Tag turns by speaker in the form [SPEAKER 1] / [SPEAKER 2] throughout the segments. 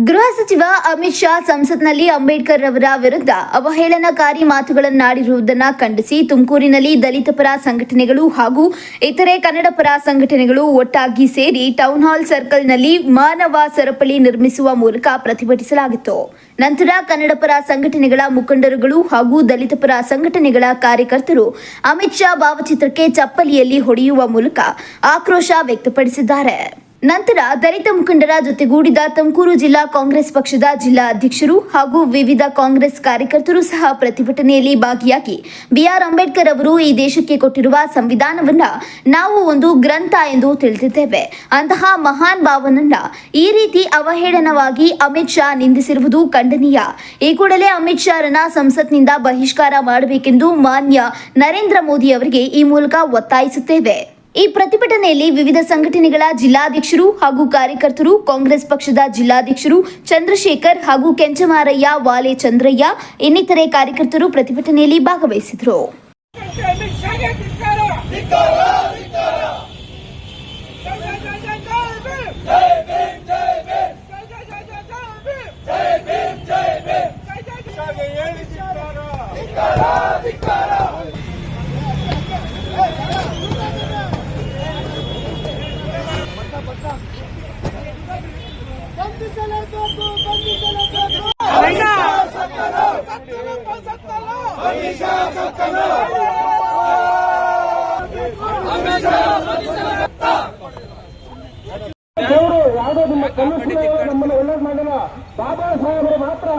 [SPEAKER 1] ಗೃಹ ಸಚಿವ ಅಮಿತ್ ಶಾ ಸಂಸತ್ನಲ್ಲಿ ಅಂಬೇಡ್ಕರ್ ಅವರ ವಿರುದ್ಧ ಅವಹೇಳನಕಾರಿ ಮಾತುಗಳನ್ನಾಡಿರುವುದನ್ನು ಖಂಡಿಸಿ ತುಮಕೂರಿನಲ್ಲಿ ದಲಿತ ಪರ ಸಂಘಟನೆಗಳು ಹಾಗೂ ಇತರೆ ಕನ್ನಡ ಪರ ಸಂಘಟನೆಗಳು ಒಟ್ಟಾಗಿ ಸೇರಿ ಟೌನ್ ಹಾಲ್ ಸರ್ಕಲ್ನಲ್ಲಿ ಮಾನವ ಸರಪಳಿ ನಿರ್ಮಿಸುವ ಮೂಲಕ ಪ್ರತಿಭಟಿಸಲಾಗಿತ್ತು. ನಂತರ ಕನ್ನಡ ಪರ ಸಂಘಟನೆಗಳ ಮುಖಂಡರುಗಳು ಹಾಗೂ ದಲಿತ ಪರ ಸಂಘಟನೆಗಳ ಕಾರ್ಯಕರ್ತರು ಅಮಿತ್ ಶಾ ಭಾವಚಿತ್ರಕ್ಕೆ ಚಪ್ಪಲಿಯಲ್ಲಿ ಹೊಡೆಯುವ ಮೂಲಕ ಆಕ್ರೋಶ ವ್ಯಕ್ತಪಡಿಸಿದ್ದಾರೆ. ನಂತರ ದಲಿತ ಮುಖಂಡರ ಜೊತೆಗೂಡಿದ ತುಮಕೂರು ಜಿಲ್ಲಾ ಕಾಂಗ್ರೆಸ್ ಪಕ್ಷದ ಜಿಲ್ಲಾ ಅಧ್ಯಕ್ಷರು ಹಾಗೂ ವಿವಿಧ ಕಾಂಗ್ರೆಸ್ ಕಾರ್ಯಕರ್ತರು ಸಹ ಪ್ರತಿಭಟನೆಯಲ್ಲಿ ಭಾಗಿಯಾಗಿ ಬಿಆರ್ ಅಂಬೇಡ್ಕರ್ ಅವರು ಈ ದೇಶಕ್ಕೆ ಕೊಟ್ಟಿರುವ ಸಂವಿಧಾನವನ್ನ ನಾವು ಒಂದು ಗ್ರಂಥ ಎಂದು ತಿಳಿದಿದ್ದೇವೆ. ಅಂತಹ ಮಹಾನ್ ಭಾವನನ್ನ ಈ ರೀತಿ ಅವಹೇಳನವಾಗಿ ಅಮಿತ್ ಶಾ ನಿಂದಿಸಿರುವುದು ಖಂಡನೀಯ. ಈ ಕೂಡಲೇ ಅಮಿತ್ ಶಾರನ್ನ ಸಂಸತ್ನಿಂದ ಬಹಿಷ್ಕಾರ ಮಾಡಬೇಕೆಂದು ಮಾನ್ಯ ನರೇಂದ್ರ ಮೋದಿ ಅವರಿಗೆ ಈ ಮೂಲಕ ಒತ್ತಾಯಿಸುತ್ತೇವೆ. ಈ ಪ್ರತಿಭಟನೆಯಲ್ಲಿ ವಿವಿಧ ಸಂಘಟನೆಗಳ ಜಿಲ್ಲಾಧ್ಯಕ್ಷರು ಹಾಗೂ ಕಾರ್ಯಕರ್ತರು, ಕಾಂಗ್ರೆಸ್ ಪಕ್ಷದ ಜಿಲ್ಲಾಧ್ಯಕ್ಷರು ಚಂದ್ರಶೇಖರ್ ಹಾಗೂ ಕೆಂಚಮಾರಯ್ಯ, ವಾಲೆ ಚಂದ್ರಯ್ಯ ಇನ್ನಿತರೆ ಕಾರ್ಯಕರ್ತರು ಪ್ರತಿಭಟನೆಯಲ್ಲಿ ಭಾಗವಹಿಸಿದರು.
[SPEAKER 2] ದೇವರು ಯಾವುದೋ ನಿಮ್ಮ ನಮ್ಮನ್ನು ಒಳ್ಳೇದು ಮಾಡಿಲ್ಲ. ಬಾಬಾ ಸಾಹೇಬರು ಮಾತ್ರ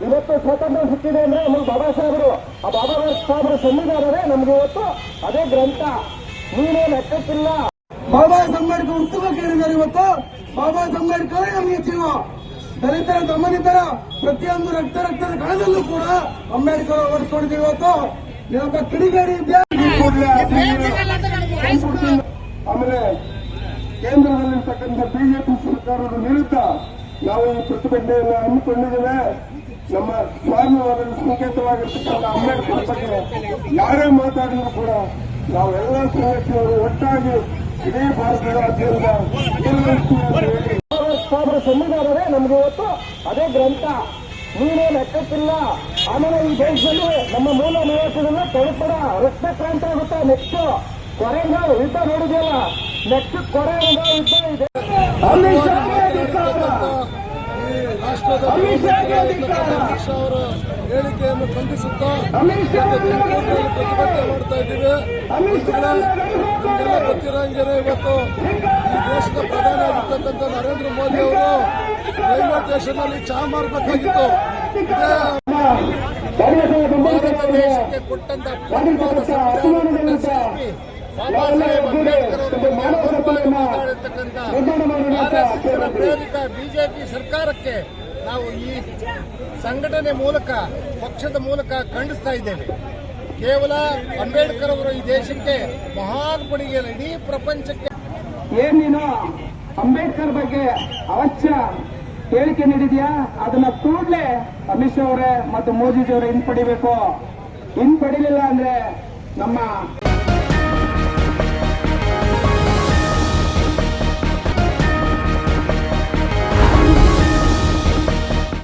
[SPEAKER 2] ಇವತ್ತು ಸ್ವಾತಂತ್ರ್ಯ ಸಿಕ್ಕಿದೆ ಅಂದ್ರೆ ನಮಗೆ ಬಾಬಾ ಸಾಹೇಬರು, ಆ ಬಾಬಾ ಸಾಹೇಬರ ಸಂವಿಧಾನವೇ ನಮ್ಗೆ ಇವತ್ತು ಅದೇ ಗ್ರಂಥ. ನೀನೇ ಲೆಕ್ಕಕ್ಕಿಲ್ಲ. ಬಾಬಾ ಅಂಬೇಡ್ಕರ್ ಉತ್ತಮ ಕೇಳಿದ್ದಾರೆ. ಇವತ್ತು ಬಾಬಾ ಅಂಬೇಡ್ಕರ್ ನಮಗೆ ಜೀವ. ದಲಿತರ ದಮನಿತರ ಪ್ರತಿಯೊಂದು ರಕ್ತದ ಕಣದಲ್ಲೂ ಕೂಡ ಅಂಬೇಡ್ಕರ್ ಹೊರಸ್ಕೊಂಡಿದ್ದೀವಿ. ಇವತ್ತು ನೀವೊಬ್ಬ ಕಿಡಿಗೇಡಿ ಇದ್ದೆ. ಆಮೇಲೆ ಕೇಂದ್ರದಲ್ಲಿರ್ತಕ್ಕಂಥ ಬಿಜೆಪಿ ಸರ್ಕಾರದ ವಿರುದ್ಧ ನಾವು ಈ ಪ್ರತಿಭಟನೆಯನ್ನು ಹಮ್ಮಿಕೊಂಡಿದ್ದೇವೆ. ನಮ್ಮ ಸ್ವಾಭಿಮಾನದ ಸಂಕೇತವಾಗಿರ್ತಕ್ಕಂಥ ಅಂಬೇಡ್ಕರ್ ಬಗ್ಗೆ ಯಾರೇ ಮಾತಾಡಿದ್ರು ಕೂಡ ನಾವೆಲ್ಲ ಸಂಘಟನೆಗಳು ಒಟ್ಟಾಗಿ ಇಡೀ ಭಾರತದಾದ್ಯಂತ ಸಾವಿರ ಸಂವಿಧಾನವೇ ನಮ್ಗೆ ಇವತ್ತು ಅದೇ ಗ್ರಂಥ. ನೀನೇ ಲೆಕ್ಕಕ್ಕಿಲ್ಲ. ಆಮೇಲೆ ಈ ದೇಶದಲ್ಲಿ ನಮ್ಮ ಮೂಲ ನಿವಾಸಿಗಳನ್ನ ತಲುಪಡ ರಕ್ತ ಕ್ರಾಂತಿ ಆಗುತ್ತೆ. ನೆಕ್ಸ್ಟ್ ಕೊರೆಂಗ ಯುದ್ಧ ನೋಡಿದೆಯಲ್ಲ, ನೆಕ್ಸ್ಟ್ ಕೊರೆಂಗ ಯುದ್ಧ ಇದೆ. ಅಮಿತ್ ಶಾ
[SPEAKER 3] ಅವರ ಹೇಳಿಕೆಯನ್ನು ಖಂಡಿಸುತ್ತಾ ಪ್ರತಿಭಟನೆ ಮಾಡ್ತಾ ಇದ್ದೀವಿ. ಗೊತ್ತಿರಂಗೆ ಇವತ್ತು ಈ ದೇಶದ ಪ್ರಧಾನಿ ಆಗಿರ್ತಕ್ಕಂಥ ನರೇಂದ್ರ ಮೋದಿ ಅವರು ರೈಲ್ವೆ ಸ್ಟೇಷನ್ನಲ್ಲಿ ಚಹಾ ಮಾರಬೇಕಾಗಿತ್ತು. ಭಾರತ ದೇಶಕ್ಕೆ ಕೊಟ್ಟಂತ ಬಾಬಾ ಸಾಹೇಬ್ ಅಂಬೇಡ್ಕರ್ ಅವರು ಮಾತಾಡಿರ್ತಕ್ಕಂಥ ಆರ್ಎಸ್ಎಸ್ನ ಪ್ರೇರಿತ ಬಿಜೆಪಿ ಸರ್ಕಾರಕ್ಕೆ ನಾವು ಈ ಸಂಘಟನೆ ಮೂಲಕ, ಪಕ್ಷದ ಮೂಲಕ ಖಂಡಿಸ್ತಾ ಇದ್ದೇವೆ. ಕೇವಲ ಅಂಬೇಡ್ಕರ್ ಅವರು ಈ ದೇಶಕ್ಕೆ ಮಹಾನ್ ಕೊಡುಗೆ, ಇಡೀ ಪ್ರಪಂಚಕ್ಕೆ
[SPEAKER 2] ನೀನು ಅಂಬೇಡ್ಕರ್ ಬಗ್ಗೆ ಅವಶ್ಯ ಹೇಳಿಕೆ ನೀಡಿದ್ಯಾ, ಅದನ್ನ ಕೂಡಲೇ ಅಮಿತ್ ಶಾ ಅವರೇ ಮತ್ತು ಮೋದಿಜಿ ಅವರೇ ಹಿಂಪಡಿಬೇಕು. ಹಿಂಪಡಿಲಿಲ್ಲ ಅಂದ್ರೆ ನಮ್ಮ